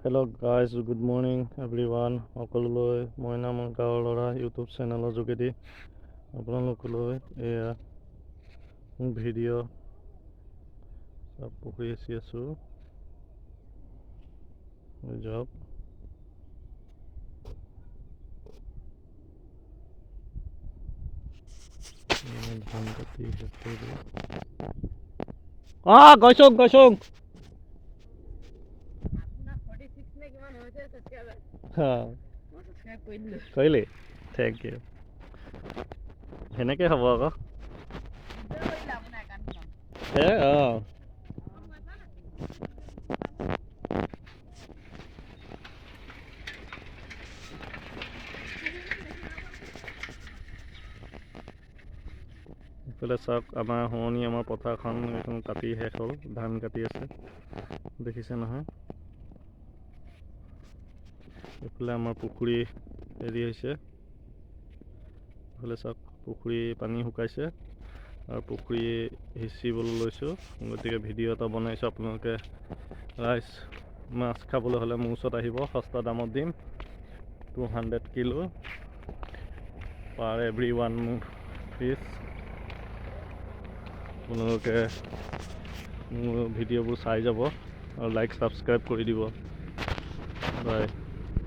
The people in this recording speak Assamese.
Hello' guys, good morning everyone. সকলোলৈ মই নাম গাঁৱৰ ল'ৰা ইউটিউব চেনেলৰ যোগেদি আপোনালোকলৈ এয়া ভিডিঅ' চব পঢ়ি আছোঁ যাওক। ধান কাটি গৈছোঁ কৰিলি, থেংক ইউ। সেনেকৈ হ'ব আকৌ। অঁ এইফালে চাওক, আমাৰ পথাৰখন এইখন কাটি শেষ হ'ল, ধান কাটি আছে, দেখিছে নহয়। এইফালে আমাৰ পুখুৰী হেৰি হৈছে, এইফালে চাওক পুখুৰী পানী শুকাইছে আৰু পুখুৰী সিঁচিবলৈ লৈছোঁ, গতিকে ভিডিঅ' এটা বনাইছোঁ। আপোনালোকে ৰাইজ মাছ খাবলৈ হ'লে মোৰ ওচৰত আহিব, সস্তা দামত দিম। 200 কিলো পাৰ এভৰি 1 পিচ। আপোনালোকে মোৰ ভিডিঅ'বোৰ চাই যাব আৰু লাইক ছাবস্ক্ৰাইব কৰি দিব। বাই।